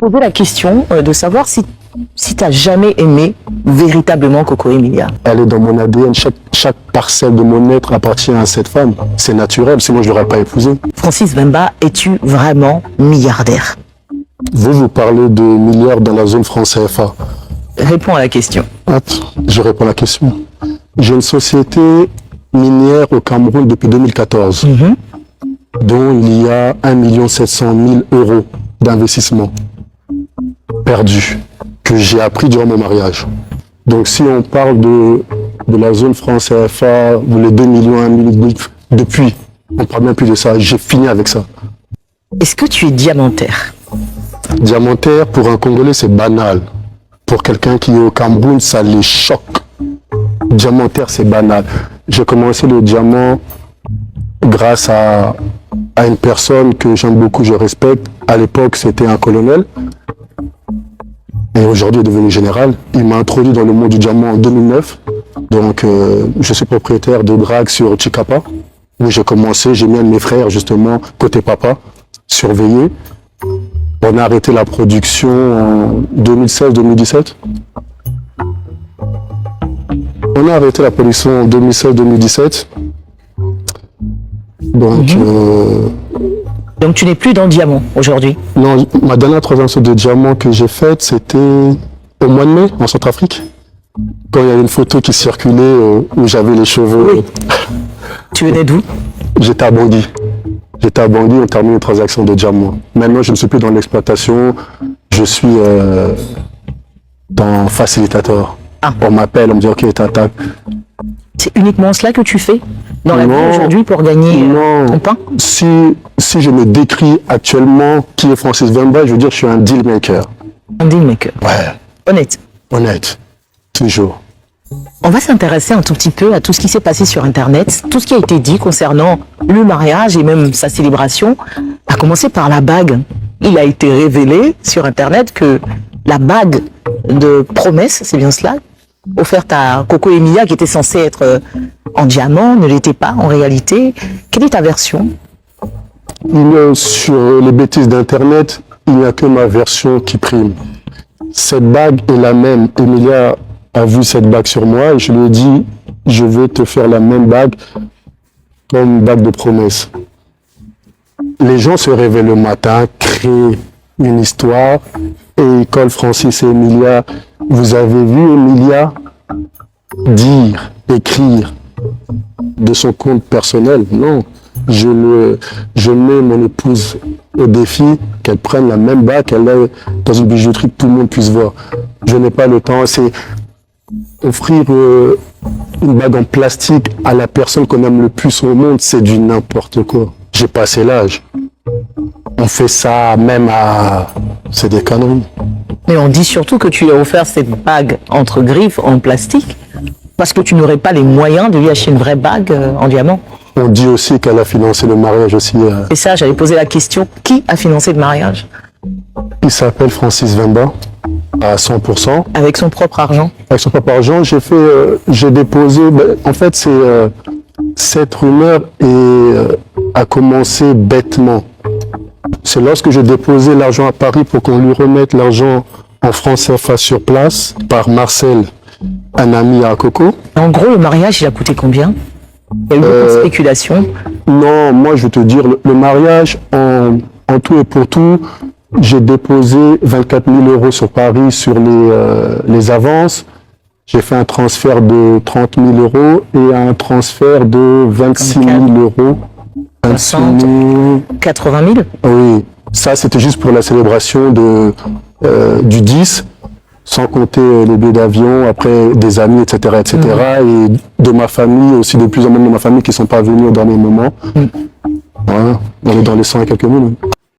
Poser la question de savoir si tu n'as jamais aimé véritablement Coco Emilia. Elle est dans mon ADN. Chaque parcelle de mon être appartient à cette femme. C'est naturel, sinon je ne l'aurais pas épousée. Francis Wemba, es-tu vraiment milliardaire? Vous parlez de milliards dans la zone franc CFA. Réponds à la question. Je réponds à la question. J'ai une société minière au Cameroun depuis 2014, dont il y a 1 700 000 € d'investissement perdu, que j'ai appris durant mon mariage. Donc si on parle de la zone franc CFA, les 2 millions, 1 million, depuis, on ne parle même plus de ça, j'ai fini avec ça. Est-ce que tu es diamantaire? Diamantaire, pour un Congolais, c'est banal. Pour quelqu'un qui est au Cameroun, ça les choque. Diamantaire, c'est banal. J'ai commencé le diamant grâce à une personne que j'aime beaucoup, je respecte. À l'époque, c'était un colonel. Et aujourd'hui, il est devenu général. Il m'a introduit dans le monde du diamant en 2009. Donc, je suis propriétaire de drague sur Chikapa, où j'ai commencé. J'ai mis un de mes frères, justement, côté papa, surveiller. On a arrêté la production en 2016-2017. On a arrêté la production en 2016-2017. Donc tu n'es plus dans le diamant aujourd'hui? Non, ma dernière transaction de diamant que j'ai faite, c'était au mois de mai, en Centrafrique. Quand il y avait une photo qui circulait où j'avais les cheveux. Oui. Tu venais d'où? J'étais à Bangui. J'étais à Bangui, on termine une transaction de diamant. Maintenant, je ne suis plus dans l'exploitation, je suis dans facilitateur. On m'appelle, on me dit ok, t'attaques. C'est uniquement cela que tu fais dans la vie aujourd'hui pour gagner ton pain? Si je me décris actuellement qui est Francis Wemba, je veux dire que je suis un deal maker. Un deal maker. Ouais. Honnête. Honnête. Toujours. On va s'intéresser un tout petit peu à tout ce qui s'est passé sur Internet, tout ce qui a été dit concernant le mariage et même sa célébration, à commencer par la bague. Il a été révélé sur Internet que la bague de promesse, c'est bien cela, offerte à Coco Emilia, qui était censée être en diamant, ne l'était pas en réalité. Quelle est ta version? Sur les bêtises d'Internet, il n'y a que ma version qui prime. Cette bague est la même. Emilia a vu cette bague sur moi et je lui ai dit, je vais te faire la même bague comme bague de promesse. Les gens se réveillent le matin, créent une histoire et école Francis et Emilia. Vous avez vu Emilia dire, écrire de son compte personnel? Non. Je mets mon épouse au défi qu'elle prenne la même bague, qu'elle ait dans une bijouterie que tout le monde puisse voir. Je n'ai pas le temps. C'est offrir une bague en plastique à la personne qu'on aime le plus au monde, c'est du n'importe quoi. J'ai passé l'âge. On fait ça même à... C'est des conneries. Mais on dit surtout que tu lui as offert cette bague entre griffes en plastique parce que tu n'aurais pas les moyens de lui acheter une vraie bague en diamant. On dit aussi qu'elle a financé le mariage aussi. Et ça, j'allais poser la question, qui a financé le mariage? Il s'appelle Francis Wemba, à 100%. Avec son propre argent? Avec son propre argent, j'ai déposé... en fait, cette rumeur a commencé bêtement. C'est lorsque j'ai déposé l'argent à Paris pour qu'on lui remette l'argent en francs CFA sur place par Marcel, un ami à Coco. En gros, le mariage, il a coûté combien? Il y a eu beaucoup de spéculation. Non, moi je vais te dire, le mariage, en tout et pour tout, j'ai déposé 24 000 € sur Paris sur les avances. J'ai fait un transfert de 30 000 € et un transfert de 26 000 €. 60, 80 000? Oui, ça c'était juste pour la célébration du 10, sans compter les billets d'avion, après des amis, etc., etc. Et de ma famille, aussi de plusieurs membres de ma famille qui ne sont pas venus au dernier moment. Voilà, on est dans les 100 et quelques mille.